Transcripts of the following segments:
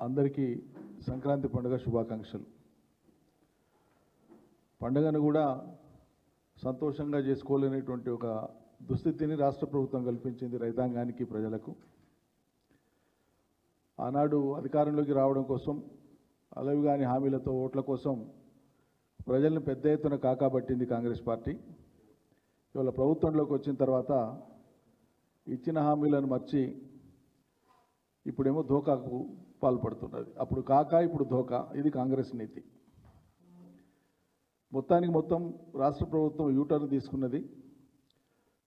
అందరికీ సంక్రాంతి పండుగ శుభాకాంక్షలు. పండుగను కూడా సంతోషంగా చేసుకోలేనటువంటి ఒక దుస్థితిని రాష్ట్ర ప్రభుత్వం కల్పించింది రైతాంగానికి, ప్రజలకు. ఆనాడు అధికారంలోకి రావడం కోసం అలవిగాని హామీలతో ఓట్ల కోసం ప్రజలను పెద్ద ఎత్తున కాకాబట్టింది కాంగ్రెస్ పార్టీ. ఇవాళ ప్రభుత్వంలోకి వచ్చిన తర్వాత ఇచ్చిన హామీలను మర్చి ఇప్పుడేమో ధోకాకు పాల్పడుతున్నది. అప్పుడు కాకా, ఇప్పుడు ధోకా. ఇది కాంగ్రెస్ నీతి. మొత్తం రాష్ట్ర ప్రభుత్వం యూటర్న్ తీసుకున్నది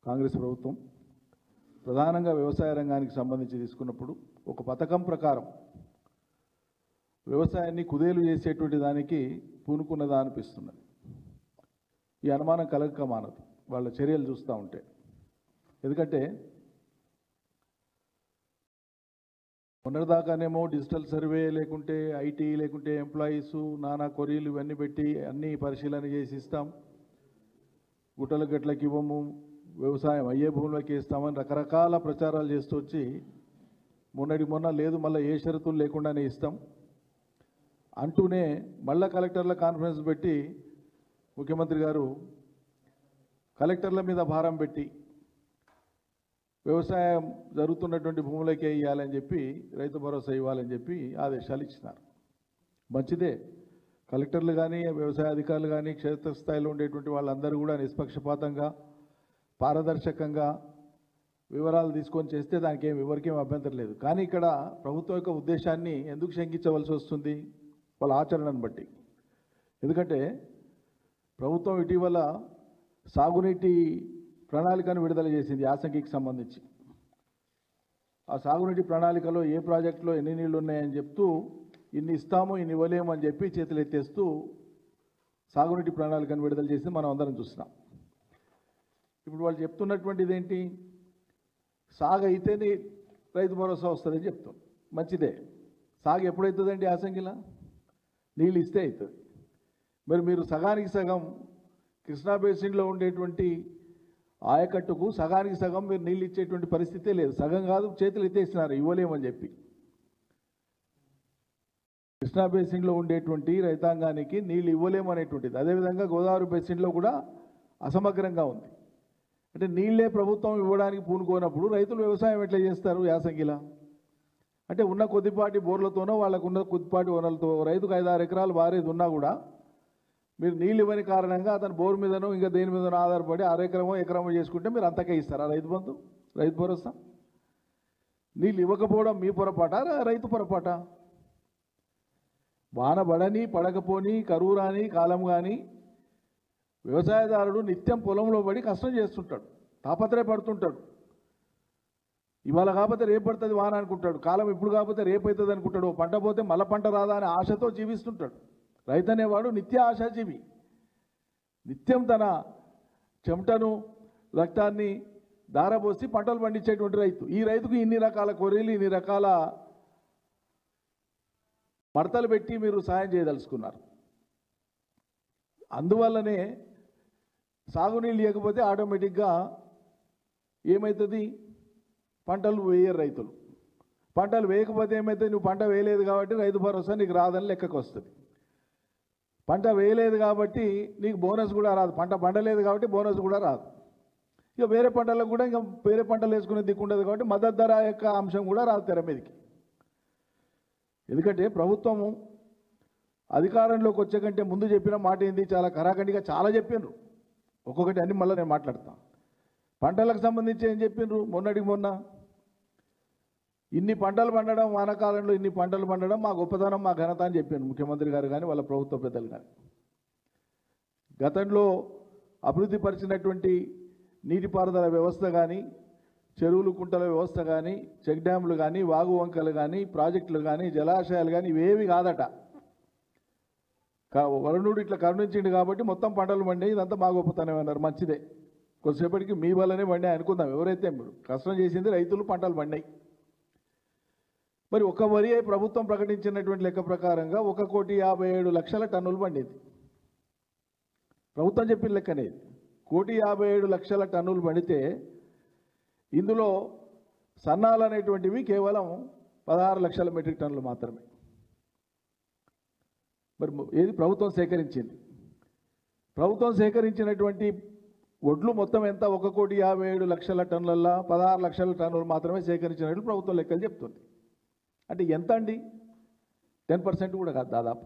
కాంగ్రెస్ ప్రభుత్వం. ప్రధానంగా వ్యవసాయ రంగానికి సంబంధించి తీసుకున్నప్పుడు ఒక పథకం ప్రకారం వ్యవసాయాన్ని కుదేలు చేసేటువంటి దానికి పూనుకున్నదా అనిపిస్తున్నది. ఈ అనుమానం కలగక మానదు వాళ్ళ చర్యలు చూస్తూ ఉంటే. ఎందుకంటే మొన్నటిదాకానేమో డిజిటల్ సర్వే, లేకుంటే ఐటీ, లేకుంటే ఎంప్లాయీస్, నానా కొరీలు ఇవన్నీ పెట్టి అన్నీ పరిశీలన చేసి ఇస్తాం, గుట్టల గట్లకి ఇవ్వము, వ్యవసాయం అయ్యే భూములకి ఇస్తామని రకరకాల ప్రచారాలు చేస్తూ వచ్చి మొన్న లేదు, మళ్ళీ ఏ షరతులు లేకుండానే ఇస్తాం అంటూనే మళ్ళా కలెక్టర్ల కాన్ఫరెన్స్ పెట్టి ముఖ్యమంత్రి గారు కలెక్టర్ల మీద భారం పెట్టి వ్యవసాయం జరుగుతున్నటువంటి భూములకే ఇవ్వాలని చెప్పి, రైతు భరోసా ఇవ్వాలని చెప్పి ఆదేశాలు ఇచ్చినారు. మంచిదే. కలెక్టర్లు కానీ, వ్యవసాయ అధికారులు కానీ, క్షేత్రస్థాయిలో ఉండేటువంటి వాళ్ళందరూ కూడా నిష్పక్షపాతంగా, పారదర్శకంగా వివరాలు తీసుకొని చేస్తే దానికి ఎవరికేం అభ్యంతరం లేదు. కానీ ఇక్కడ ప్రభుత్వం యొక్క ఉద్దేశాన్ని ఎందుకు శంకించవలసి వస్తుంది? వాళ్ళ ఆచరణను బట్టి. ఎందుకంటే ప్రభుత్వం ఇటీవల సాగునీటి ప్రణాళికను విడుదల చేసింది యాసంగికి సంబంధించి. ఆ సాగునీటి ప్రణాళికలో ఏ ప్రాజెక్టులో ఎన్ని నీళ్లు ఉన్నాయని చెప్తూ ఇన్ని ఇస్తాము, ఇన్ని ఇవ్వలేము అని చెప్పి చేతులు ఎత్తేస్తూ సాగునీటి ప్రణాళికను విడుదల చేసి మనం అందరం చూస్తున్నాం. ఇప్పుడు వాళ్ళు చెప్తున్నటువంటిది ఏంటి? సాగు అయితేనే రైతు భరోసా వస్తుందని చెప్తాం. మంచిదే. సాగు ఎప్పుడవుతుందండి? యాసంగిలా నీళ్ళు ఇస్తే అవుతుంది. మరి మీరు సగానికి సగం కృష్ణా బేసిన్లో ఉండేటువంటి ఆయకట్టుకు సగానికి సగం మీరు నీళ్ళు ఇచ్చేటువంటి పరిస్థితే లేదు. సగం కాదు, చేతులు ఎత్తేస్తున్నారు ఇవ్వలేమని చెప్పి. కృష్ణా బేసిన్లో ఉండేటువంటి రైతాంగానికి నీళ్ళు ఇవ్వలేమనేటువంటిది. అదేవిధంగా గోదావరి బేసిన్లో కూడా అసమగ్రంగా ఉంది. అంటే నీళ్ళే ప్రభుత్వం ఇవ్వడానికి పూనుకోనప్పుడు రైతులు వ్యవసాయం ఎట్లా చేస్తారు యాసంగిలా? అంటే ఉన్న కొద్దిపాటి బోర్లతోనో, వాళ్ళకున్న కొద్దిపాటి వనరులతో రైతుకు 5-6 ఎకరాలు వారేది ఉన్నా కూడా మీరు నీళ్ళు ఇవ్వని కారణంగా అతను బోరు మీదనో ఇంకా దేని మీదనో ఆధారపడి 6 ఎకరమో చేసుకుంటే మీరు అంతకే ఇస్తారా రైతు బంధు, రైతు భరోసా? నీళ్ళు ఇవ్వకపోవడం మీ పొరపాట, రైతు పొరపాట? వాన పడని పడకపోని, కరువు రాని కాలం కానీ వ్యవసాయదారుడు నిత్యం పొలంలో పడి కష్టం చేస్తుంటాడు, తాపత్రయపడుతుంటాడు. ఇవాళ కాకపోతే రేపు పడుతుంది వాన అనుకుంటాడు, కాలం ఇప్పుడు కాకపోతే రేపు అవుతుంది అనుకుంటాడు. పంట పోతే మళ్ళీ పంట రాదా అనే ఆశతో జీవిస్తుంటాడు. రైతు అనేవాడు నిత్య ఆశాజీవి. నిత్యం తన చెమటను, రక్తాన్ని దారబోసి పంటలు పండించేటువంటి రైతు. ఈ రైతుకు ఇన్ని రకాల కొరీలు, ఇన్ని రకాల మడతలు పెట్టి మీరు సాయం చేయదలుచుకున్నారు. అందువల్లనే సాగునీళ్ళు ఇవ్వకపోతే ఆటోమేటిక్గా ఏమవుతుంది? పంటలు వేయరు రైతులు. పంటలు వేయకపోతే ఏమవుతుంది? నువ్వు పంట వేయలేదు కాబట్టి రైతు భరోసా నీకు రాదని లెక్కకు వస్తుంది. పంట వేయలేదు కాబట్టి నీకు బోనస్ కూడా రాదు. పంట పండలేదు కాబట్టి బోనస్ కూడా రాదు. ఇక వేరే పంటలకు కూడా ఇంకా వేరే పంటలు వేసుకునే దిక్కుండదు కాబట్టి మద్దతు ధర యొక్క అంశం కూడా రాదు తెర మీదకి. ఎందుకంటే ప్రభుత్వము అధికారంలోకి వచ్చే కంటే ముందు చెప్పిన మాట ఏంది? చాలా కరాఖండిగా చాలా చెప్పినారు. ఒక్కొక్కటి అన్ని మళ్ళీ నేను మాట్లాడతాను. పంటలకు సంబంధించి ఏం చెప్పినారు? మొన్నటికి మొన్న ఇన్ని పంటలు పండడం, వానాకాలంలో ఇన్ని పంటలు పండడం మా గొప్పతనం, మా ఘనత అని చెప్పాను ముఖ్యమంత్రి గారు కానీ వాళ్ళ ప్రభుత్వ పెద్దలు కానీ. గతంలో అభివృద్ధి పరిచినటువంటి నీటిపారుదల వ్యవస్థ కానీ, చెరువులు కుంటల వ్యవస్థ కానీ, చెక్ డ్యాములు కానీ, వాగు వంకలు కానీ, ప్రాజెక్టులు కానీ, జలాశయాలు కానీ ఇవేవి కాదట. వరుణుడు ఇట్లా కరుణించిండు కాబట్టి మొత్తం పంటలు పండాయి, ఇదంతా మా గొప్పతనం అన్నారు. మంచిదే. కొద్దిసేపటికి మీ వల్లనే పండాయి అనుకుందాం. ఎవరైతే కష్టం చేసింది రైతులు, పంటలు పండాయి. మరి ఒక వరి ప్రభుత్వం ప్రకటించినటువంటి లెక్క ప్రకారంగా 1,57,00,000 టన్నులు పండేది. ప్రభుత్వం చెప్పిన లెక్కనే. 1,57,00,000 టన్నులు పండితే ఇందులో సన్నాలు అనేటువంటివి కేవలం 16 లక్షల మెట్రిక్ టన్నులు మాత్రమే. మరి ఏది ప్రభుత్వం సేకరించింది? ప్రభుత్వం సేకరించినటువంటి వడ్లు మొత్తం ఎంత? 1,57,00,000 టన్నులల్లో 16 లక్షల టన్నులు మాత్రమే సేకరించినట్లు ప్రభుత్వం లెక్కలు చెప్తుంది. అంటే ఎంత అండి? 10% కూడా కాదు, దాదాపు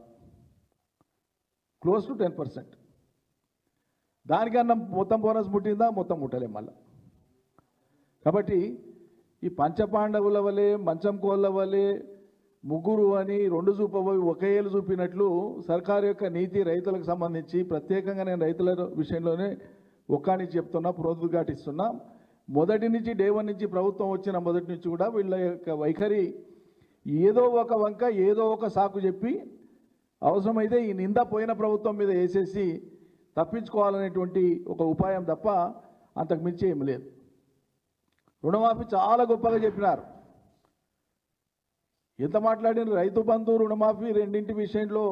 క్లోజ్ టు 10%. దానికన్నా మొత్తం బోనస్ పుట్టిందా? మొత్తం ముట్టలేం మళ్ళా. కాబట్టి ఈ పంచపాండవుల వలె మంచం కోళ్ళ వలె ముగ్గురు అని రెండు చూపబోయి ఒక ఏళ్ళు చూపినట్లు సర్కారు యొక్క నీతి రైతులకు సంబంధించి ప్రత్యేకంగా నేను రైతుల విషయంలోనే ఒక్కడికి చెప్తున్నా, ప్రోద్ఘాటిస్తున్నా. మొదటి నుంచి డే 1 నుంచి ప్రభుత్వం వచ్చిన మొదటి నుంచి కూడా వీళ్ళ యొక్క వైఖరి ఏదో ఒక వంక ఏదో ఒక సాకు చెప్పి అవసరమైతే ఈ నింద పోయిన ప్రభుత్వం మీద వేసేసి తప్పించుకోవాలనేటువంటి ఒక ఉపాయం తప్ప అంతకు మించి ఏం లేదు. రుణమాఫీ చాలా గొప్పగా చెప్పినారు. ఎంత మాట్లాడిన రైతు బంధు రుణమాఫీ రెండింటి విషయంలో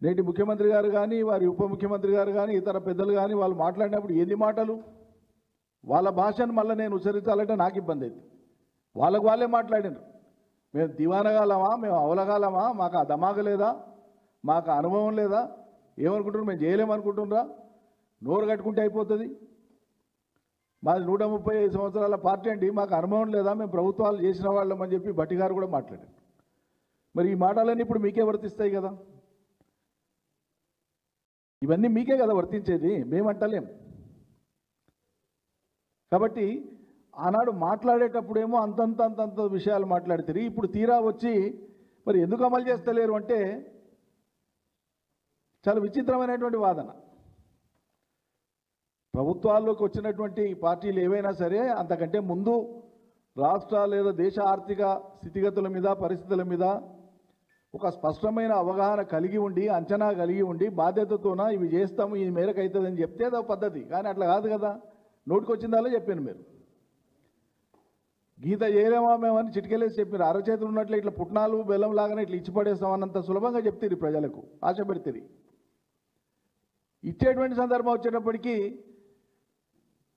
నేటి ముఖ్యమంత్రి గారు కానీ వారి ఉప ముఖ్యమంత్రి గారు కానీ ఇతర పెద్దలు కానీ వాళ్ళు మాట్లాడినప్పుడు ఎన్ని మాటలు, వాళ్ళ భాషను మళ్ళీ నేను ఉచ్చరించాలంటే నాకు ఇబ్బంది అవుతుంది. వాళ్ళకు వాళ్ళే మాట్లాడినారు. మేము దివానగాలమా, మేము అవలగాలమా, మాకు ఆ దమాగ లేదా, మాకు అనుభవం లేదా, ఏమనుకుంటున్నారు, మేము చేయలేమనుకుంటున్నారా, నోరు కట్టుకుంటే అయిపోతుంది, మాది 135 సంవత్సరాల పార్టీ అండి, మాకు అనుభవం లేదా, మేము ప్రభుత్వాలు చేసిన వాళ్ళం అని చెప్పి భట్టి గారు కూడా మాట్లాడారు. మరి ఈ మాటలన్నీ ఇప్పుడు మీకే వర్తిస్తాయి కదా, ఇవన్నీ మీకే కదా వర్తించేది, మేమంటలేం. కాబట్టి ఆనాడు మాట్లాడేటప్పుడేమో అంతంత విషయాలు మాట్లాడితే ఇప్పుడు తీరా వచ్చి మరి ఎందుకు అమలు చేస్తలేరు అంటే చాలా విచిత్రమైనటువంటి వాదన. ప్రభుత్వాల్లోకి వచ్చినటువంటి పార్టీలు ఏవైనా సరే అంతకంటే ముందు రాష్ట్ర లేదా దేశ ఆర్థిక స్థితిగతుల మీద పరిస్థితుల మీద ఒక స్పష్టమైన అవగాహన కలిగి ఉండి అంచనా కలిగి ఉండి బాధ్యతతోన ఇవి చేస్తాము ఈ మేరకు అవుతుందని చెప్తే అదో పద్ధతి. కానీ అట్లా కాదు కదా, నోటికొచ్చిందాలో చెప్పాను. మీరు గీత చేయలేమా మేమని చిటికెళ్ళేసి చెప్పారు. అరచేతులు ఉన్నట్లు ఇట్లా పుట్నాలు బెల్లం లాగానే ఇట్లా ఇచ్చి పడేస్తామన్నంత సులభంగా చెప్తారు ప్రజలకు, ఆశ పెడతారు. ఇచ్చేటువంటి సందర్భం వచ్చేటప్పటికీ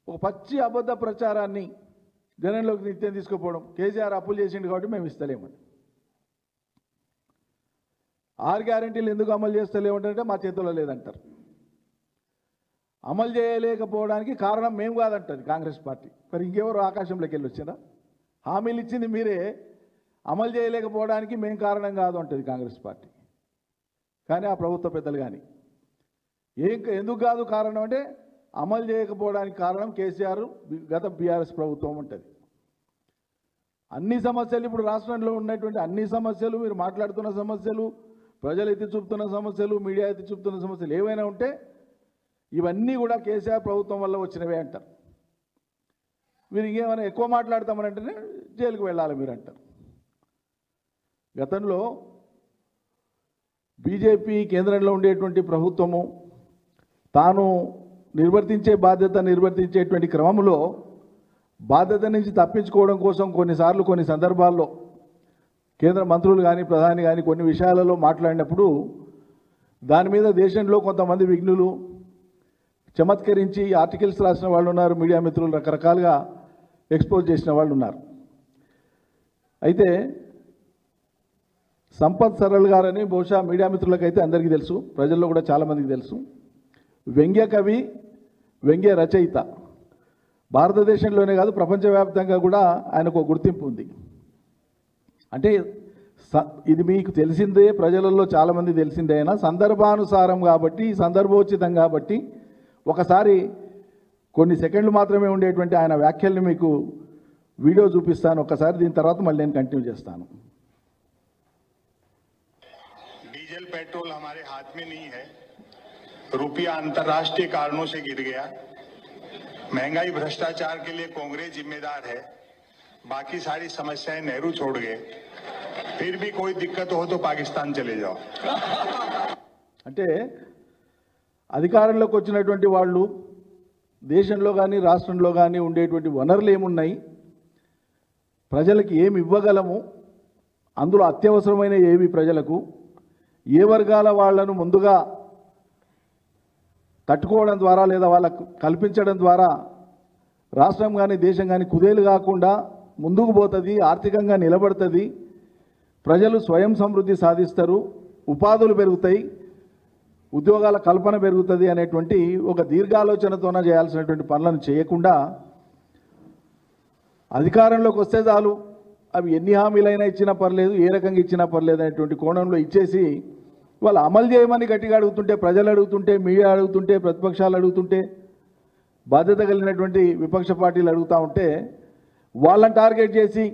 ఒక పచ్చి అబద్ధ ప్రచారాన్ని జనంలోకి నిత్యం తీసుకుపోవడం. కేసీఆర్ అప్పులు చేసిండు కాబట్టి మేము ఇస్తలేమని. 6 గ్యారెంటీలు ఎందుకు అమలు చేస్తలేమంటే మా చేతుల్లో లేదంటారు. అమలు చేయలేకపోవడానికి కారణం మేము కాదంటుంది కాంగ్రెస్ పార్టీ. మరి ఇంకెవరు ఆకాశంలోకి వెళ్ళి వచ్చినా? హామీలు ఇచ్చింది మీరే, అమలు చేయలేకపోవడానికి మేము కారణం కాదు అంటుంది కాంగ్రెస్ పార్టీ. కానీ ఆ ప్రభుత్వ పెద్దలు కానీ ఎందుకు కాదు కారణం అంటే అమలు చేయకపోవడానికి కారణం కేసీఆర్ గత బీఆర్ఎస్ ప్రభుత్వం ఉంటుంది. అన్ని సమస్యలు ఇప్పుడు రాష్ట్రంలో ఉన్నటువంటి అన్ని సమస్యలు, మీరు మాట్లాడుతున్న సమస్యలు, ప్రజలు ఎత్తి చూపుతున్న సమస్యలు, మీడియా ఎత్తి చూపుతున్న సమస్యలు ఏవైనా ఉంటే ఇవన్నీ కూడా కేసీఆర్ ప్రభుత్వం వల్ల వచ్చినవే అంటారు. మీరు ఇంకేమైనా ఎక్కువ మాట్లాడతామనంటేనే జైలుకు వెళ్ళాలి మీరు అంటారు. గతంలో బీజేపీ కేంద్రంలో ఉండేటువంటి ప్రభుత్వము తాను నిర్వర్తించేటువంటి క్రమంలో బాధ్యత నుంచి తప్పించుకోవడం కోసం కొన్నిసార్లు కొన్ని సందర్భాల్లో కేంద్ర మంత్రులు కానీ ప్రధాని కానీ కొన్ని విషయాలలో మాట్లాడినప్పుడు దాని మీద దేశంలో కొంతమంది విఘ్నులు చమత్కరించి ఆర్టికల్స్ రాసిన వాళ్ళు ఉన్నారు, మీడియా మిత్రులు రకరకాలుగా ఎక్స్పోజ్ చేసిన వాళ్ళు ఉన్నారు. అయితే సంపత్ సరళ్ గారని బహుశా మీడియా మిత్రులకైతే అందరికీ తెలుసు, ప్రజల్లో కూడా చాలామందికి తెలుసు. వ్యంగ్య కవి, వ్యంగ్య రచయిత. భారతదేశంలోనే కాదు ప్రపంచవ్యాప్తంగా కూడా ఆయనకు ఒక గుర్తింపు ఉంది. అంటే ఇది మీకు తెలిసిందే, ప్రజలలో చాలామంది తెలిసిందే అయినా సందర్భానుసారం కాబట్టి, సందర్భోచితం కాబట్టి ఒకసారి కొన్ని సెకండ్లు మాత్రమే ఉండేటువంటి ఆయన వ్యాఖ్యల్ని మీకు వీడియో చూపిస్తాను ఒకసారి, దీని తర్వాత మళ్ళీ నేను కంటిన్యూ చేస్తాను. डीजल पेट्रोल हमारे हाथ में नहीं है, रुपया अंतर्राष्ट्रीय कारणों से गिर गया, महंगाई भ्रष्टाचार के लिए कांग्रेस जिम्मेदार है, बाकी सारी समस्याएं नेहरू छोड़ गए, फिर भी कोई दिक्कत हो तो पाकिस्तान चले जाओ. అంటే అధికారంలోకి వచ్చినటువంటి వాళ్ళు దేశంలో కానీ రాష్ట్రంలో కానీ ఉండేటువంటి వనరులు ఏమున్నాయి, ప్రజలకు ఏమి ఇవ్వగలము, అందులో అత్యవసరమైన ఏవి ప్రజలకు, ఏ వర్గాల వాళ్లను ముందుగా తట్టుకోవడం ద్వారా లేదా వాళ్ళకు కల్పించడం ద్వారా రాష్ట్రం కానీ దేశం కానీ కుదేలు కాకుండా ముందుకు పోతుంది, ఆర్థికంగా నిలబడుతుంది, ప్రజలు స్వయం సమృద్ధి సాధిస్తారు, ఉపాధులు పెరుగుతాయి, ఉద్యోగాల కల్పన పెరుగుతుంది అనేటువంటి ఒక దీర్ఘాలోచనతోన చేయాల్సినటువంటి పనులను చేయకుండా అధికారంలోకి వస్తే చాలు అవి ఎన్ని హామీలైనా ఇచ్చినా పర్లేదు, ఏ రకంగా ఇచ్చినా పర్లేదు అనేటువంటి కోణంలో ఇచ్చేసి వాళ్ళు అమలు చేయమని గట్టిగా అడుగుతుంటే, ప్రజలు అడుగుతుంటే, మీడియా అడుగుతుంటే, ప్రతిపక్షాలు అడుగుతుంటే, బాధ్యత కలిగినటువంటి విపక్ష పార్టీలు అడుగుతూ ఉంటే వాళ్ళని టార్గెట్ చేసి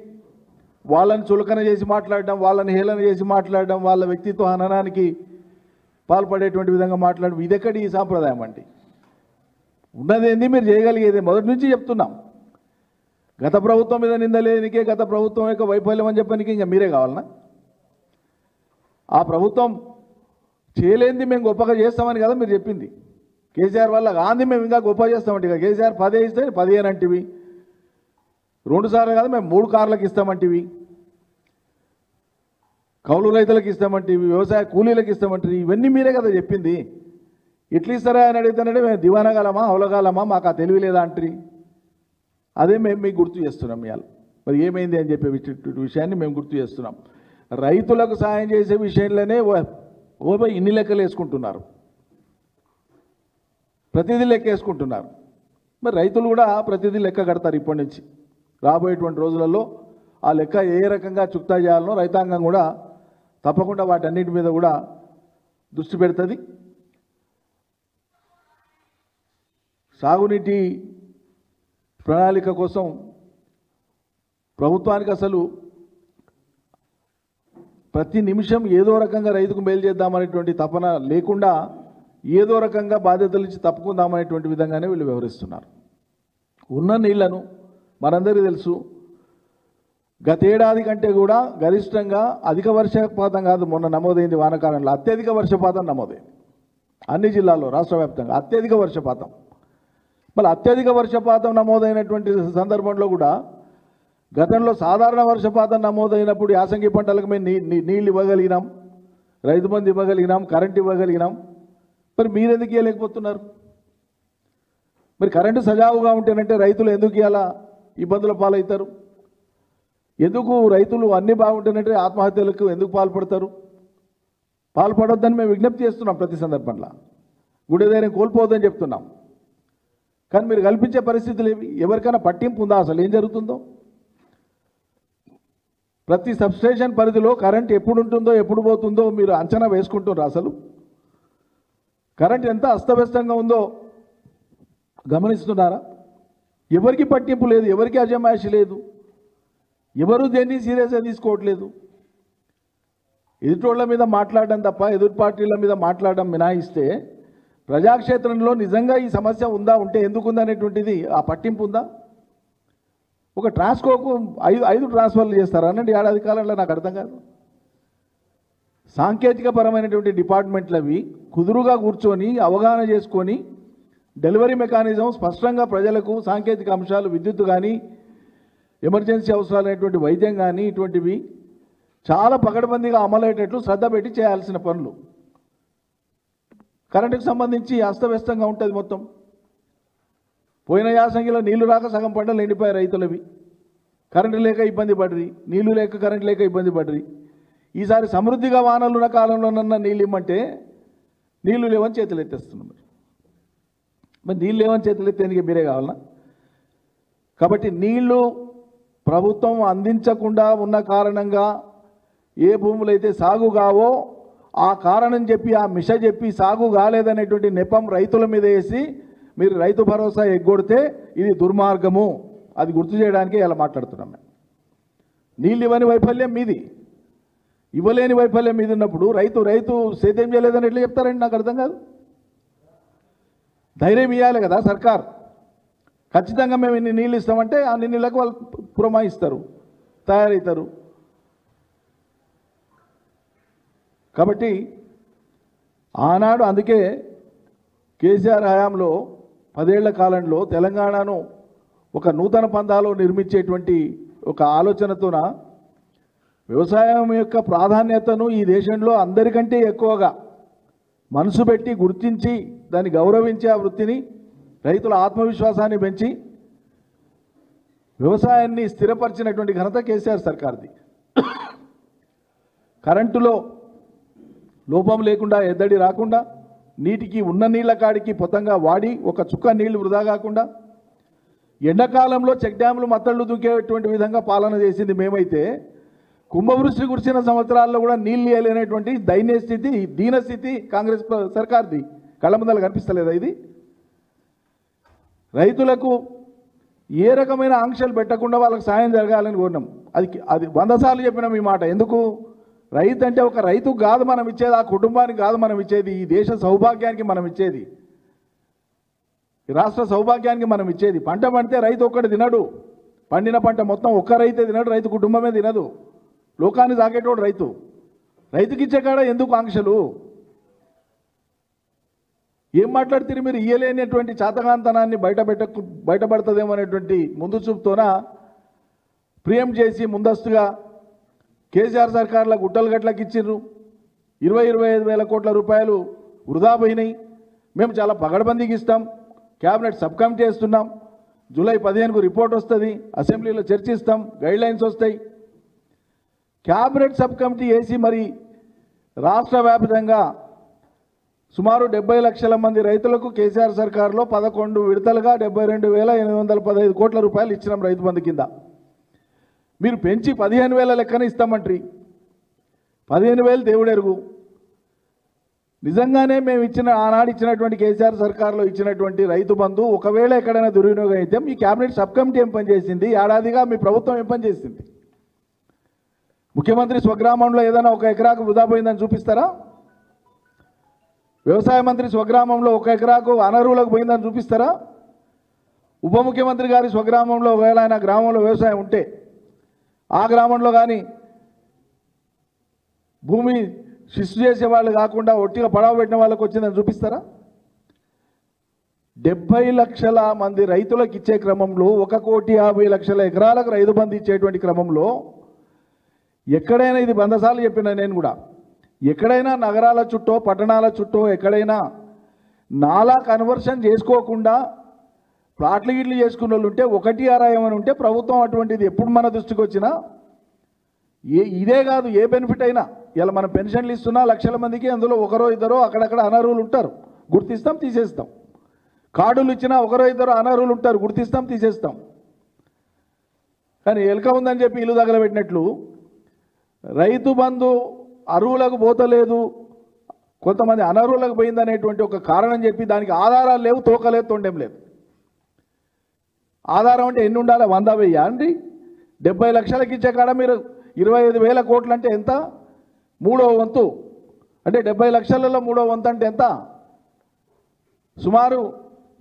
వాళ్ళని చులకన చేసి మాట్లాడడం, వాళ్ళని హేళన చేసి మాట్లాడడం, వాళ్ళ వ్యక్తిత్వ హననానికి పాల్పడేటువంటి విధంగా మాట్లాడడం ఇదెక్కడి ఈ సాంప్రదాయం అండి? ఉన్నదేంది మీరు చేయగలిగేది? మొదటి నుంచి చెప్తున్నాం. గత ప్రభుత్వం మీద నిందలేనికే గత ప్రభుత్వం యొక్క వైఫల్యం అని చెప్పడానికి ఇంకా మీరే కావాలన్నా? ఆ ప్రభుత్వం చేయలేంది మేము గొప్పగా చేస్తామని కదా మీరు చెప్పింది. కేసీఆర్ వల్ల గాంధీ మేము ఇంకా గొప్ప చేస్తామంటే, ఇక కేసీఆర్ 10 ఇస్తే 15 అంటివి, 2 సార్లు కాదు మేము 3 కార్లకు ఇస్తామంటివి, కౌలు రైతులకు ఇస్తామంటివి, వ్యవసాయ కూలీలకు ఇస్తామంటివి, ఇవన్నీ మీరే కదా చెప్పింది. ఎట్లా ఇస్తారా అని అడిగితేనంటే మేము దివానగాలమా అవలగాలమా మాకు ఆ తెలివి లేదా అంటారు. అదే మేము మీకు గుర్తు చేస్తున్నాం ఇవాళ. మరి ఏమైంది అని చెప్పే విషయాన్ని మేము గుర్తు చేస్తున్నాం. రైతులకు సాయం చేసే విషయంలోనే ఇన్ని లెక్కలు వేసుకుంటున్నారు, ప్రతిదీ లెక్క వేసుకుంటున్నారు. మరి రైతులు కూడా ప్రతిదీ లెక్క కడతారు. ఇప్పటి నుంచి రాబోయేటువంటి రోజులలో ఆ లెక్క ఏ రకంగా చుక్తా చేయాలనో రైతాంగం కూడా తప్పకుండా వాటన్నిటి మీద కూడా దృష్టి పెడుతుంది. సాగునీటి ప్రణాళిక కోసం ప్రభుత్వానికి అసలు ప్రతి నిమిషం ఏదో రకంగా రైతుకు మేలు చేద్దామనేటువంటి తపన లేకుండా ఏదో రకంగా బాధ్యతలు ఇచ్చి తప్పుకుందామనేటువంటి విధంగానే వీళ్ళు వ్యవహరిస్తున్నారు. ఉన్న నీళ్లను మనందరికీ తెలుసు, గతేడాది కంటే కూడా గరిష్టంగా అధిక వర్షపాతం కాదు మొన్న నమోదైంది, వానాకాలంలో అత్యధిక వర్షపాతం నమోదైంది అన్ని జిల్లాల్లో రాష్ట్ర వ్యాప్తంగా అత్యధిక వర్షపాతం. మళ్ళీ అత్యధిక వర్షపాతం నమోదైనటువంటి సందర్భంలో కూడా గతంలో సాధారణ వర్షపాతం నమోదైనప్పుడు యాసంగి పంటలకు మేము నీళ్ళు ఇవ్వగలిగినాం, రైతు బంధు ఇవ్వగలిగినాం, కరెంట్ ఇవ్వగలిగినాం. మరి మీరెందుకు ఇవ్వలేకపోతున్నారు? మరి కరెంటు సజావుగా ఉంటేనంటే రైతులు ఎందుకు ఇలా ఇబ్బందుల పాలవుతారు? ఎందుకు రైతులు అన్నీ బాగుంటేనంటే ఆత్మహత్యలకు ఎందుకు పాల్పడతారు? పాల్పడొద్దని మేము విజ్ఞప్తి చేస్తున్నాం. ప్రతి సందర్భంలో గుడి ధైర్యం కోల్పోవద్దని చెప్తున్నాం. కానీ మీరు కల్పించే పరిస్థితులు ఏవి? ఎవరికైనా పట్టింపు ఉందా అసలు ఏం జరుగుతుందో? ప్రతి సబ్స్టేషన్ పరిధిలో కరెంట్ ఎప్పుడు ఉంటుందో ఎప్పుడు పోతుందో మీరు అంచనా వేసుకుంటున్నారు? అసలు కరెంట్ ఎంత అస్తవ్యస్తంగా ఉందో గమనిస్తున్నారా? ఎవరికి పట్టింపు లేదు, ఎవరికి అజమాయిషి లేదు, ఎవరు దేన్ని సీరియస్గా తీసుకోవట్లేదు. ఎదుటోళ్ల మీద మాట్లాడడం తప్ప ఎదుటి పార్టీల మీద మాట్లాడడం మినాయిస్తే ప్రజాక్షేత్రంలో నిజంగా ఈ సమస్య ఉందా, ఉంటే ఎందుకుందనేటువంటిది ఆ పట్టింపు ఉందా? ఒక ట్రాన్స్కోకు 5 ట్రాన్స్ఫర్లు చేస్తారా అనండి ఏడాది కాలంలో? నాకు అర్థం కాదు. సాంకేతిక పరమైనటువంటి డిపార్ట్మెంట్లు అవి కుదురుగా కూర్చొని అవగాహన చేసుకొని డెలివరీ మెకానిజం స్పష్టంగా ప్రజలకు సాంకేతిక అంశాలు, విద్యుత్ కానీ ఎమర్జెన్సీ అవసరాలైనటువంటి వైద్యం కానీ ఇటువంటివి చాలా పకడ్బందీగా అమలయ్యేటట్లు శ్రద్ధ పెట్టి చేయాల్సిన పనులు. కరెంటుకు సంబంధించి అస్తవ్యస్తంగా ఉంటుంది మొత్తం. పోయిన యాసంగిలో నీళ్లు రాక సగం పంటలు ఎండిపోయాయి రైతులవి. కరెంటు లేక ఇబ్బంది పడ్రి, నీళ్లు లేక కరెంటు లేక ఇబ్బంది పడ్రి. ఈసారి సమృద్ధిగా వానలున్న కాలంలోనన్నా నీళ్ళు ఇమ్మంటే నీళ్లు లేవని చేతులు ఎత్తేస్తున్నాం. మరి నీళ్ళు లేవని చేతులు ఎత్తేందుకు మీరే కావాలన్నా? కాబట్టి నీళ్లు ప్రభుత్వం అందించకుండా ఉన్న కారణంగా ఏ భూములు అయితే సాగు కావో ఆ కారణం చెప్పి ఆ మిష చెప్పి సాగు కాలేదనేటువంటి నెపం రైతుల మీద వేసి మీరు రైతు భరోసా ఎగ్గొడితే ఇది దుర్మార్గము. అది గుర్తు చేయడానికే ఇలా మాట్లాడుతున్నాం. నీళ్ళు ఇవ్వని వైఫల్యం మీది, ఇవ్వలేని వైఫల్యం మీద ఉన్నప్పుడు రైతు సేద్యం చేయలేదని ఎట్లా చెప్తారండి? నాకు అర్థం కాదు. ధైర్యం ఇవ్వాలి కదా సర్కార్. ఖచ్చితంగా మేము ఇన్ని నీళ్ళు ఇస్తామంటే అన్ని నీళ్ళకు వాళ్ళు పురమాయిస్తారు, తయారవుతారు. కాబట్టి ఆనాడు అందుకే కేసీఆర్ హయాంలో 10 ఏళ్ల కాలంలో తెలంగాణను ఒక నూతన పందాలో నిర్మించేటువంటి ఒక ఆలోచనతోన వ్యవసాయం యొక్క ప్రాధాన్యతను ఈ దేశంలో అందరికంటే ఎక్కువగా మనసు పెట్టి గుర్తించి దాన్ని గౌరవించే ఆ వృత్తిని, రైతుల ఆత్మవిశ్వాసాన్ని పెంచి వ్యవసాయాన్ని స్థిరపరిచినటువంటి ఘనత కేసీఆర్ సర్కార్ది. కరెంటులో లోపం లేకుండా, ఎద్దడి రాకుండా, నీటికి ఉన్న నీళ్ల కాడికి పొతంగా వాడి ఒక చుక్క నీళ్లు వృధా కాకుండా, ఎండాకాలంలో చెక్ డ్యాములు మత్తళ్ళు దూకేటువంటి విధంగా పాలన చేసింది మేమైతే, కుంభవృష్టి కురిసిన సంవత్సరాల్లో కూడా నీళ్ళు ఇవ్వలేనటువంటి దైన్య స్థితి, దీనస్థితి కాంగ్రెస్ సర్కార్ది. కళ్ళ ముందర కనిపిస్తలేదా ఇది? రైతులకు ఏ రకమైన ఆంక్షలు పెట్టకుండా వాళ్ళకి సాయం జరగాలని కోరినాం. అది 100 సార్లు చెప్పినాం ఈ మాట. ఎందుకు? రైతు అంటే ఒక రైతు కాదు మనం ఇచ్చేది, ఆ కుటుంబానికి కాదు మనం ఇచ్చేది, ఈ దేశ సౌభాగ్యానికి మనం ఇచ్చేది, ఈ రాష్ట్ర సౌభాగ్యానికి మనం ఇచ్చేది. పంట పండితే రైతు ఒక్కడు తినడు, పండిన పంట మొత్తం ఒక్క రైతే తినడు, రైతు కుటుంబమే తినదు, లోకాన్ని సాగేటోడు రైతు. రైతుకి ఇచ్చే కాడ ఎందుకు ఆంక్షలు? ఏం మాట్లాడుతారు మీరు? ఇయ్యలేనటువంటి చాతకాంతనాన్ని బయటపడుతుందేమో అనేటువంటి ముందు చూపుతోన ప్రియం చేసి ముందస్తుగా కేసీఆర్ సర్కార్ల గుట్టలు గట్లకి ఇచ్చిండ్రు. 25 వేల కోట్ల రూపాయలు వృధా పోయినాయి. మేము చాలా పగడబందీకి ఇస్తాం, క్యాబినెట్ సబ్ కమిటీ వేస్తున్నాం, జూలై 15కు రిపోర్ట్ వస్తుంది, అసెంబ్లీలో చర్చిస్తాం, గైడ్లైన్స్ వస్తాయి. క్యాబినెట్ సబ్ కమిటీ వేసి మరి రాష్ట్ర వ్యాప్తంగా సుమారు 70 లక్షల మంది రైతులకు కేసీఆర్ సర్కార్లో 11 విడతలుగా 72,815 కోట్ల రూపాయలు ఇచ్చినాం రైతు బంధు కింద. మీరు పెంచి 15,000 లెక్కన ఇస్తామంటారు. 15,000 దేవుడెరుగు. నిజంగానే మేము ఆనాడు ఇచ్చినటువంటి కేసీఆర్ సర్కార్లో ఇచ్చినటువంటి రైతు బంధు ఒకవేళ ఎక్కడైనా దుర్వినియోగం అయితే మీ క్యాబినెట్ సబ్ కమిటీ ఏం పని చేసింది? ఏడాదిగా మీ ప్రభుత్వం ఏం పని చేసింది? ముఖ్యమంత్రి స్వగ్రామంలో ఏదైనా 1 ఎకరాకు వృధా పోయిందని చూపిస్తారా? వ్యవసాయ మంత్రి స్వగ్రామంలో 1 ఎకరాకు అనర్హులకు పోయిందని చూపిస్తారా? ఉప ముఖ్యమంత్రి గారి స్వగ్రామంలో ఒకవేళ ఆయన గ్రామంలో వ్యవసాయం ఉంటే ఆ గ్రామంలో కానీ భూమి శిస్తు చేసే వాళ్ళు కాకుండా ఒట్టిగా పడవ పెట్టిన వాళ్ళకి వచ్చిందని చూపిస్తారా? 70 లక్షల మంది రైతులకు ఇచ్చే క్రమంలో 1,50,00,000 ఎకరాలకు రైతు బంధు ఇచ్చేటువంటి క్రమంలో ఎక్కడైనా, ఇది 100 సార్లు చెప్పిన నేను కూడా, ఎక్కడైనా నగరాల చుట్టూ పట్టణాల చుట్టూ ఎక్కడైనా నాలా కన్వర్షన్ చేసుకోకుండా ప్లాట్లు గిట్లు చేసుకున్న వాళ్ళు ఉంటే 1/6 ఏమని ఉంటే ప్రభుత్వం అటువంటిది ఎప్పుడు మన దృష్టికి వచ్చినా ఇదే కాదు, ఏ బెనిఫిట్ అయినా, ఇలా మనం పెన్షన్లు ఇస్తున్నా లక్షల మందికి, అందులో 1-2 అక్కడక్కడ అనర్హులు ఉంటారు, గుర్తిస్తాం తీసేస్తాం. కార్డులు ఇచ్చినా 1-2 అనర్హులు ఉంటారు, గుర్తిస్తాం తీసేస్తాం. కానీ ఎలుక ఉందని చెప్పి ఇల్లు తగలబెట్టినట్లు రైతు బంధు అర్హులకు పోతలేదు, కొంతమంది అనర్హులకు పోయిందనేటువంటి ఒక కారణం చెప్పి దానికి ఆధారాలు లేవు, తోకలేదు, తొండెం లేదు. ఆధారం అంటే ఎన్ని ఉండాలి? 100,000 అండి? 70 లక్షలకి ఇచ్చే కాడ మీరు 25,000 కోట్లు అంటే ఎంత? 3వ వంతు అంటే 70 లక్షలలో 3వ వంతు అంటే ఎంత? సుమారు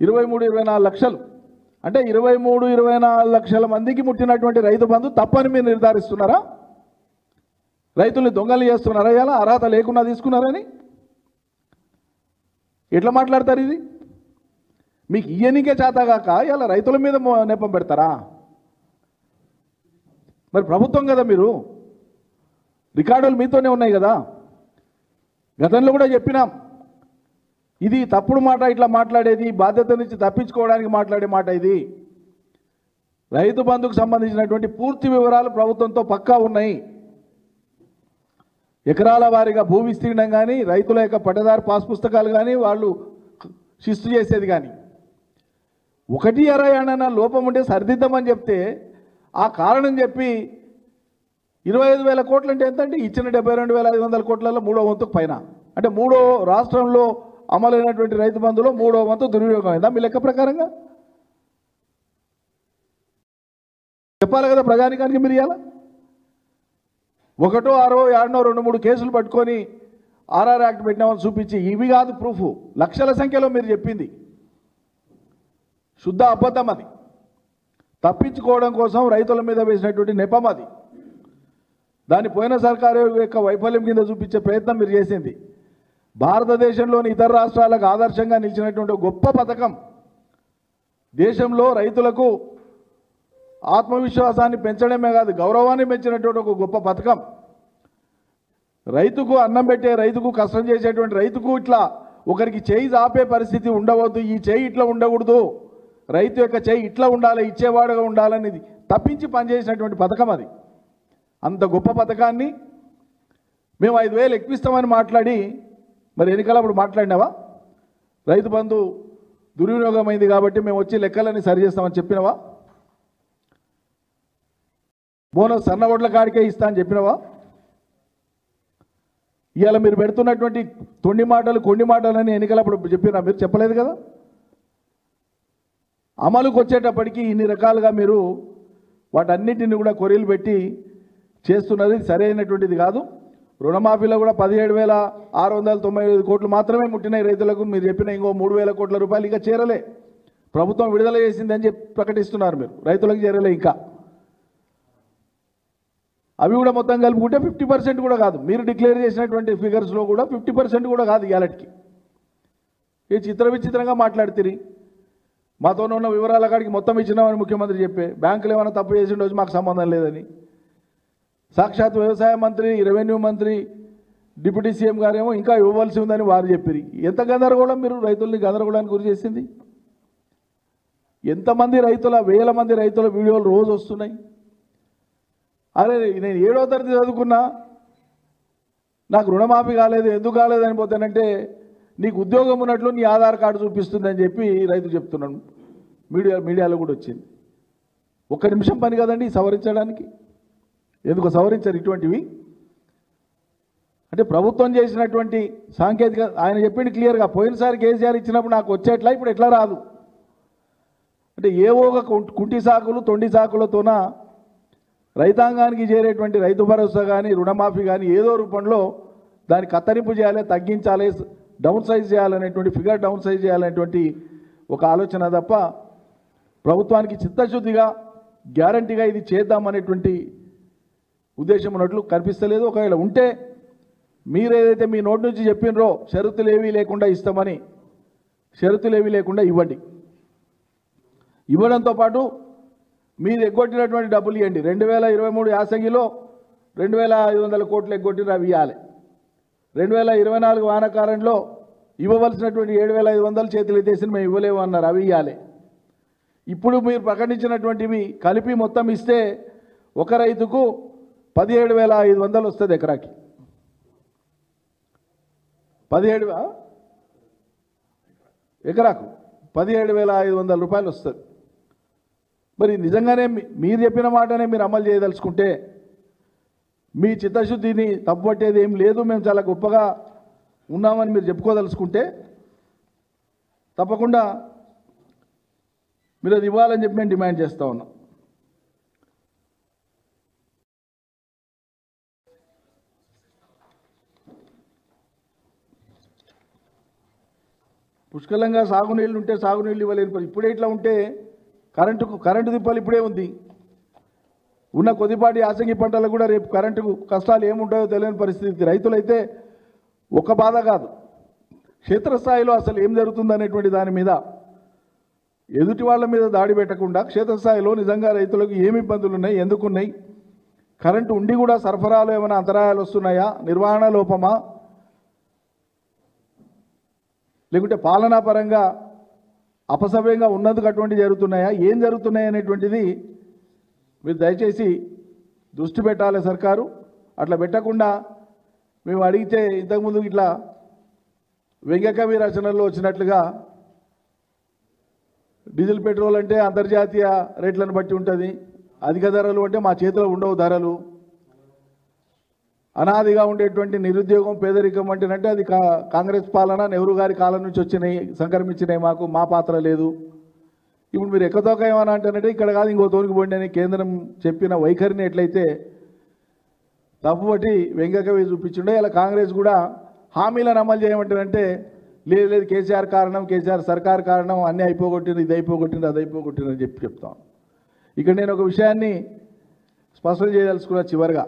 23-24 లక్షలు. అంటే 23-24 లక్షల మందికి ముట్టినటువంటి రైతు బంధు తప్పని మీరు నిర్ధారిస్తున్నారా? రైతుల్ని దొంగలు చేస్తున్నారా? ఇలా అర్హత లేకుండా తీసుకున్నారని ఎట్లా మాట్లాడతారు? ఇది మీకు ఇయ్యనికే చేతగాక ఇలా రైతుల మీద నెపం పెడతారా? మరి ప్రభుత్వం కదా మీరు, రికార్డులు మీతోనే ఉన్నాయి కదా. గతంలో కూడా చెప్పినాం, ఇది తప్పుడు మాట, ఇట్లా మాట్లాడేది బాధ్యత నుంచి తప్పించుకోవడానికి మాట్లాడే మాట ఇది. రైతు బంధుకు సంబంధించినటువంటి పూర్తి వివరాలు ప్రభుత్వంతో పక్కా ఉన్నాయి. ఎకరాల వారీగా భూ విస్తీర్ణం కానీ, రైతుల యొక్క పట్టదారు పాస్ పుస్తకాలు కానీ, వాళ్ళు శిస్తు చేసేది కానీ, 1/6 లోపం ఉంటే సరిదిద్దామని చెప్తే ఆ కారణం చెప్పి 25,000 కోట్లు అంటే ఎంత అంటే ఇచ్చిన 72,500 కోట్లలో 3వ వంతుకు పైన, అంటే 3వ రాష్ట్రంలో అమలైనటువంటి రైతు బంధులో 3వ వంతు దుర్వినియోగం అయిందా మీ లెక్క ప్రకారంగా? చెప్పాలి కదా ప్రజానికానికి. మీరు ఇవ్వాలా 1, 6, 7, 2, 3 కేసులు పట్టుకొని ఆర్ఆర్ యాక్ట్ పెట్టినామని చూపించి ఇవి కాదు ప్రూఫ్. లక్షల సంఖ్యలో మీరు చెప్పింది శుద్ధ అబద్ధం. అది తప్పించుకోవడం కోసం రైతుల మీద వేసినటువంటి నెపం. అది దాన్ని పోయిన సర్కారు యొక్క వైఫల్యం కింద చూపించే ప్రయత్నం మీరు చేసింది. భారతదేశంలోని ఇతర రాష్ట్రాలకు ఆదర్శంగా నిలిచినటువంటి గొప్ప పథకం, దేశంలో రైతులకు ఆత్మవిశ్వాసాన్ని పెంచడమే కాదు గౌరవాన్ని పెంచినటువంటి ఒక గొప్ప పథకం. రైతుకు అన్నం పెట్టే, రైతుకు కష్టం చేసేటువంటి రైతుకు ఇట్లా ఒకరికి చేయి ఆపే పరిస్థితి ఉండవద్దు, ఈ చేయి ఇట్లా ఉండకూడదు, రైతు యొక్క చేయి ఇట్లా ఉండాలి, ఇచ్చేవాడుగా ఉండాలనేది తప్పించి పనిచేసినటువంటి పథకం అది. అంత గొప్ప పథకాన్ని మేము 5,000 ఎక్కువిస్తామని మాట్లాడి, మరి ఎన్నికలప్పుడు మాట్లాడినావా? రైతు బంధు దుర్వినియోగం అయింది కాబట్టి మేము వచ్చి లెక్కలన్నీ సరి చేస్తామని చెప్పినవా? బోనస్ సన్న ఓట్ల కాడికే ఇస్తా అని చెప్పినవా? ఇవాళ మీరు పెడుతున్నటువంటి తొండి మాటలు కొన్ని మాటలని ఎన్నికలప్పుడు చెప్పినా? మీరు చెప్పలేదు కదా. అమలుకు వచ్చేటప్పటికి ఇన్ని రకాలుగా మీరు వాటన్నిటిని కూడా కొరీలు పెట్టి చేస్తున్నది సరైనటువంటిది కాదు. రుణమాఫీలో కూడా 17,695 కోట్లు మాత్రమే ముట్టినాయి రైతులకు. మీరు చెప్పిన ఇంకో 3,000 కోట్ల రూపాయలు ఇంకా చేరలే. ప్రభుత్వం విడుదల చేసిందని చెప్పి ప్రకటిస్తున్నారు మీరు, రైతులకు చేరలే ఇంకా. అవి కూడా మొత్తం కలుపుకుంటే 50% కూడా కాదు. మీరు డిక్లేర్ చేసినటువంటి ఫిగర్స్లో కూడా 50% కూడా కాదు ఇవాళకి. ఈ విచిత్రంగా మాట్లాడుతుంది. మాతో ఉన్న వివరాల కాడికి మొత్తం ఇచ్చినామని ముఖ్యమంత్రి చెప్పే, బ్యాంకులు ఏమైనా తప్పు చేసిన రోజు మాకు సంబంధం లేదని. సాక్షాత్ వ్యవసాయ మంత్రి, రెవెన్యూ మంత్రి, డిప్యూటీ సీఎం గారేమో ఇంకా ఇవ్వవలసి ఉందని వారు చెప్పారు. ఎంత గందరగోళం మీరు రైతుల్ని గందరగోళానికి గురి చేసింది. ఎంతమంది రైతుల, వేల మంది రైతుల వీడియోలు రోజు వస్తున్నాయి. అరే నేను 7వ తరగతి చదువుకున్నా, నాకు రుణమాఫీ కాలేదు, ఎందుకు కాలేదని పోతానంటే నీకు ఉద్యోగం ఉన్నట్లు నీ ఆధార్ కార్డు చూపిస్తుందని చెప్పి రైతు చెప్తున్నాను. మీడియాలో కూడా వచ్చింది. 1 నిమిషం పని కదండి సవరించడానికి. ఎందుకు సవరించారు ఇటువంటివి? అంటే ప్రభుత్వం చేసినటువంటి సాంకేతిక, ఆయన చెప్పింది క్లియర్గా, పోయినసారి కేసీఆర్ ఇచ్చినప్పుడు నాకు వచ్చేట్లా, ఇప్పుడు ఎట్లా రాదు అంటే ఏవో ఒక కుంటి సాకులు, తొండి సాకులతోన రైతాంగానికి చేరేటువంటి రైతు భరోసా కానీ, రుణమాఫీ కానీ ఏదో రూపంలో దాన్ని కత్తరింపు చేయాలి, తగ్గించాలి, డౌన్ సైజ్ చేయాలనేటువంటి, ఫిగర్ డౌన్ సైజ్ చేయాలనేటువంటి ఒక ఆలోచన తప్ప ప్రభుత్వానికి చిత్తశుద్ధిగా గ్యారంటీగా ఇది చేద్దామనేటువంటి ఉద్దేశం ఉన్నట్లు కనిపిస్తలేదు. ఒకవేళ ఉంటే మీరేదైతే మీ నోటి నుంచి చెప్పినరో షరతులు ఏవీ లేకుండా ఇస్తామని, షరతులు ఏవీ లేకుండా ఇవ్వండి. ఇవ్వడంతో పాటు మీరు ఎగ్గొట్టినటువంటి డబ్బులు ఇవ్వండి. 2023 యాసంగిలో 2,500 కోట్లు ఎగ్గొట్టిన అవి ఇవ్వాలి. 2024 వానాకాలంలో ఇవ్వవలసినటువంటి 7,500 చేతులు ఎత్తేసి మేము ఇవ్వలేము అన్నారు, అవి ఇవ్వాలి. ఇప్పుడు మీరు ప్రకటించినటువంటివి కలిపి మొత్తం ఇస్తే ఒక రైతుకు 17,500 వస్తుంది ఎకరాకి. 17 ఎకరాకు 17,500 రూపాయలు వస్తుంది. మరి నిజంగానే మీరు చెప్పిన మాటనే మీరు అమలు చేయదలుచుకుంటే, మీ చిత్తశుద్ధిని తప్పుపట్టేది ఏం లేదు, మేము చాలా గొప్పగా ఉన్నామని మీరు చెప్పుకోదలుచుకుంటే తప్పకుండా మీరు అది ఇవ్వాలని చెప్పి మేము డిమాండ్ చేస్తూ ఉన్నాం. పుష్కలంగా సాగునీళ్ళు ఉంటే సాగునీళ్ళు ఇవ్వలేని, ఇప్పుడే ఇట్లా ఉంటే కరెంటు తిప్పాలి ఇప్పుడే ఉంది. ఉన్న కొద్దిపాటి యాసంగి పంటలకు కూడా రేపు కరెంటుకు కష్టాలు ఏముంటాయో తెలియని పరిస్థితి. రైతులైతే ఒక బాధ కాదు, క్షేత్రస్థాయిలో అసలు ఏం జరుగుతుందనేటువంటి దాని మీద ఎదుటి వాళ్ళ మీద దాడి పెట్టకుండా క్షేత్రస్థాయిలో నిజంగా రైతులకు ఏమి ఇబ్బందులు ఉన్నాయి, ఎందుకున్నాయి, కరెంటు ఉండి కూడా సరఫరాలో ఏమైనా అంతరాయాలు వస్తున్నాయా, నిర్వహణ లోపమా, లేకుంటే పాలనా పరంగా అపసవ్యంగా ఉన్నందుకు అటువంటి జరుగుతున్నాయా, ఏం జరుగుతున్నాయి అనేటువంటిది మీరు దయచేసి దృష్టి పెట్టాలి సర్కారు. అట్లా పెట్టకుండా మేము అడిగితే ఇంతకుముందు ఇట్లా వెంకకవి రచనల్లో వచ్చినట్లుగా డీజిల్ పెట్రోల్ అంటే అంతర్జాతీయ రేట్లను బట్టి ఉంటుంది, అధిక ధరలు అంటే మా చేతిలో ఉండవు ధరలు, అనాదిగా ఉండేటువంటి నిరుద్యోగం, పేదరికం అంటేనంటే అది కాంగ్రెస్ పాలన, నెహ్రూ గారి కాలం నుంచి వచ్చినాయి, సంక్రమించినాయి, మా పాత్ర లేదు. ఇప్పుడు మీరు ఎక్కతోక ఏమన్నా అంటారంటే ఇక్కడ కాదు ఇంకో తోనికి పోండి అని కేంద్రం చెప్పిన వైఖరిని ఎట్లయితే తప్పుబట్టి వెంకకవి చూపించుండే, ఇలా కాంగ్రెస్ కూడా హామీలను అమలు చేయమంటారంటే లేదు కేసీఆర్ కారణం, కేసీఆర్ సర్కార్ కారణం, అన్నీ అయిపోగొట్టింది, ఇది అయిపోగొట్టింది, అది అయిపోగొట్టింది అని చెప్తాం. ఇక్కడ నేను ఒక విషయాన్ని స్పష్టం చేయదలుచుకున్న, చివరిగా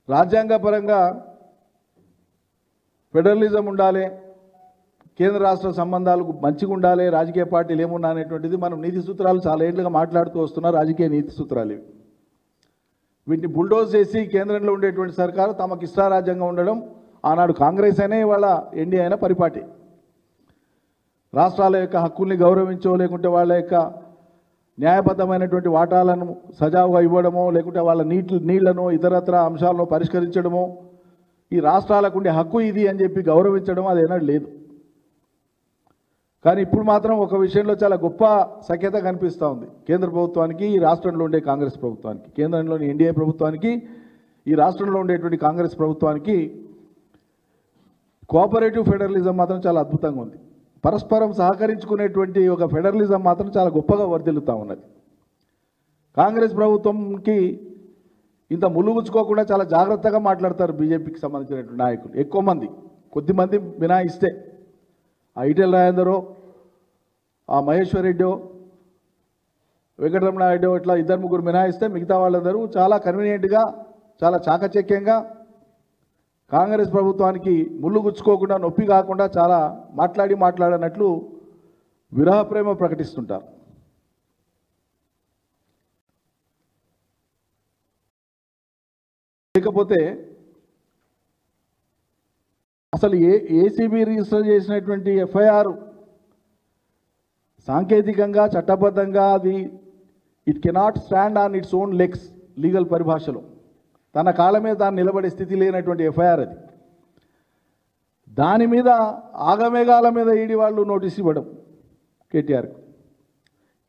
రాజ్యాంగపరంగా ఫెడరలిజం ఉండాలి, కేంద్ర రాష్ట్ర సంబంధాలు మంచిగా ఉండాలి, రాజకీయ పార్టీలు ఏమున్నా అనేటువంటిది మనం నీతి సూత్రాలు చాలా ఏళ్ళుగా మాట్లాడుతూ వస్తున్నారు. రాజకీయ నీతి సూత్రాలు ఇవి. వీటిని బుల్డోజ్ చేసి కేంద్రంలో ఉండేటువంటి సర్కారు తమకు ఇష్టారాజ్యంగా ఉండడం, ఆనాడు కాంగ్రెస్ అయినా ఇవాళ ఎన్డీఏ అయినా పరిపాటి. రాష్ట్రాల యొక్క హక్కుల్ని గౌరవించో లేకుంటే వాళ్ళ యొక్క న్యాయబద్ధమైనటువంటి వాటాలను సజావుగా ఇవ్వడమో లేకుంటే వాళ్ళ నీళ్లను ఇతరత్ర అంశాలను పరిష్కరించడమో ఈ రాష్ట్రాలకు ఉండే హక్కు ఇది అని చెప్పి గౌరవించడం అది ఏనాడు లేదు. కానీ ఇప్పుడు మాత్రం ఒక విషయంలో చాలా గొప్ప సఖ్యత కనిపిస్తూ ఉంది కేంద్ర ప్రభుత్వానికి ఈ రాష్ట్రంలో ఉండే కాంగ్రెస్ ప్రభుత్వానికి, కేంద్రంలోని ఎన్డీఏ ప్రభుత్వానికి ఈ రాష్ట్రంలో ఉండేటువంటి కాంగ్రెస్ ప్రభుత్వానికి కోఆపరేటివ్ ఫెడరలిజం మాత్రం చాలా అద్భుతంగా ఉంది. పరస్పరం సహకరించుకునేటువంటి ఒక ఫెడరలిజం మాత్రం చాలా గొప్పగా వర్ధిల్లుతూ ఉన్నది. కాంగ్రెస్ ప్రభుత్వంకి ఇంత ములుగుచ్చుకోకుండా చాలా జాగ్రత్తగా మాట్లాడతారు బీజేపీకి సంబంధించినటువంటి నాయకులు. ఎక్కువ మంది, కొద్దిమంది మినాయిస్తే ఆ ఈటెల రాజేందరో, ఆ మహేశ్వర్ రెడ్డో, వెంకటరమణారెడ్డో ఇట్లా ఇద్దరు ముగ్గురు మినాయిస్తే మిగతా వాళ్ళందరూ చాలా కన్వీనియంట్గా చాలా చాకచక్యంగా కాంగ్రెస్ ప్రభుత్వానికి ముళ్ళు గుచ్చుకోకుండా నొప్పి కాకుండా చాలా మాట్లాడనట్లు విరహ ప్రేమ ప్రకటిస్తుంటారు. లేకపోతే అసలు ఏసీబీ రిజిస్టర్ చేసినటువంటి ఎఫ్ఐఆర్ సాంకేతికంగా చట్టబద్ధంగా అది it cannot stand on its own legs legal పరిభాషలో తన కాళ్ళ మీద తాను నిలబడే స్థితి లేనటువంటి ఎఫ్ఐఆర్ అది. దాని మీద ఆగమేఘాల మీద ఈడీ వాళ్ళు నోటీస్ ఇవ్వడం కేటీఆర్కు,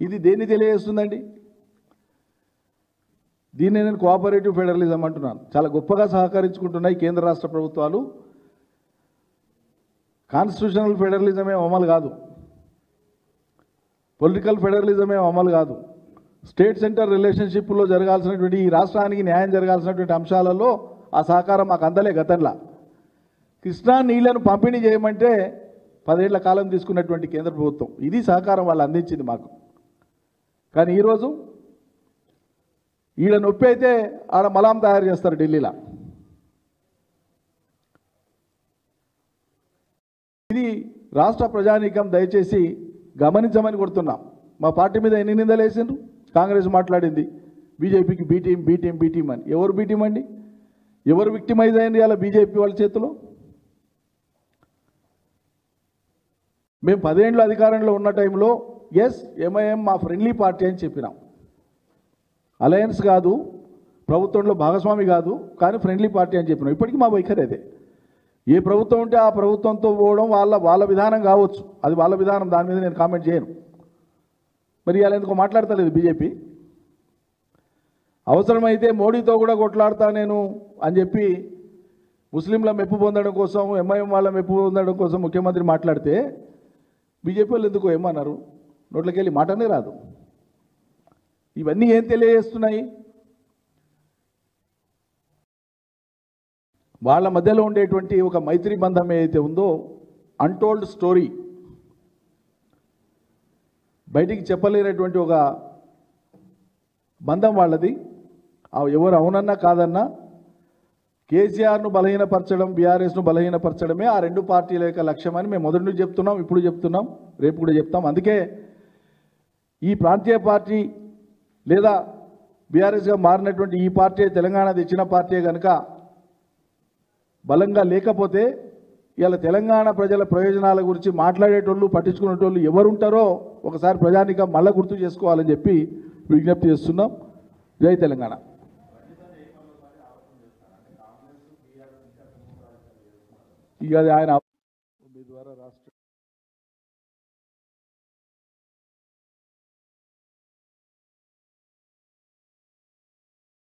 ఇది దేన్ని తెలియజేస్తుందండి? దీన్ని నేను కోఆపరేటివ్ ఫెడరలిజం అంటున్నాను. చాలా గొప్పగా సహకరించుకుంటున్నాయి కేంద్ర రాష్ట్ర ప్రభుత్వాలు. కాన్స్టిట్యూషనల్ ఫెడరలిజమే అమలు కాదు, పొలిటికల్ ఫెడరలిజమే అమలు కాదు. స్టేట్ సెంటర్ రిలేషన్షిప్లో జరగాల్సినటువంటి ఈ రాష్ట్రానికి న్యాయం జరగాల్సినటువంటి అంశాలలో ఆ సహకారం మాకు అందలే. గతంలో కృష్ణా నీళ్లను పంపిణీ చేయమంటే 10 ఏళ్ల కాలం తీసుకున్నటువంటి కేంద్ర ప్రభుత్వం ఇది సహకారం వాళ్ళు అందించింది మాకు. కానీ ఈరోజు ఈడ నొప్పి అయితే ఆడ మలాం తయారు చేస్తారు ఢిల్లీలో. ఇది రాష్ట్ర ప్రజానీకం దయచేసి గమనించమని కొడుతున్నాం. మా పార్టీ మీద ఎన్ని నిందలు వేసిండ్రు? కాంగ్రెస్ మాట్లాడింది బీజేపీకి బీటీం అని. ఎవరు బీటీం అండి? ఎవరు విక్టిమైజ్ అయింది అలా బీజేపీ వాళ్ళ చేతిలో? మేము 10 ఏళ్ళు అధికారంలో ఉన్న టైంలో ఎస్ ఎంఐఎం మా ఫ్రెండ్లీ పార్టీ అని చెప్పినాం. అలయన్స్ కాదు, ప్రభుత్వంలో భాగస్వామి కాదు, కానీ ఫ్రెండ్లీ పార్టీ అని చెప్పినాం. ఇప్పటికీ మా వైఖరి అదే. ఏ ప్రభుత్వం ఉంటే ఆ ప్రభుత్వంతో పోవడం వాళ్ళ విధానం కావచ్చు, అది వాళ్ళ విధానం, దాని మీద నేను కామెంట్ చేయను. మరి ఇలా ఎందుకో మాట్లాడతలేదు బీజేపీ. అవసరమైతే మోడీతో కూడా కొట్లాడతా నేను అని చెప్పి ముస్లింల మెప్పు పొందడం కోసం, ఎంఐఎం వాళ్ళ మెప్పు పొందడం కోసం ముఖ్యమంత్రి మాట్లాడితే బీజేపీ వాళ్ళు ఎందుకో ఏమన్నారు? నోట్లోకి వెళ్ళి మాటనే రాదు. ఇవన్నీ ఏం తెలియజేస్తున్నాయి? వాళ్ళ మధ్యలో ఉండేటువంటి ఒక మైత్రి బంధం ఏదైతే ఉందో, అన్టోల్డ్ స్టోరీ, బయటికి చెప్పలేనటువంటి ఒక బంధం వాళ్ళది. ఎవరు అవునన్నా కాదన్నా కేసీఆర్ను బలహీనపరచడం, బీఆర్ఎస్ను బలహీనపరచడమే ఆ రెండు పార్టీల యొక్క లక్ష్యమని మేము మొదటి నుంచి చెప్తున్నాం, ఇప్పుడు చెప్తున్నాం, రేపు కూడా చెప్తాం. అందుకే ఈ ప్రాంతీయ పార్టీ లేదా బీఆర్ఎస్గా మారినటువంటి ఈ పార్టీ తెలంగాణ తెచ్చిన పార్టీ కనుక బలంగా లేకపోతే ఇలా తెలంగాణ ప్రజల ప్రయోజనాల గురించి మాట్లాడేటోళ్ళు, పట్టించుకునేటోళ్ళు ఎవరుంటారో ఒకసారి ప్రజానికం మళ్ళా గుర్తు చేసుకోవాలని చెప్పి విజ్ఞప్తి చేస్తున్నాం. జై తెలంగాణ. ఇక ఆయన మీ ద్వారా రాష్ట్ర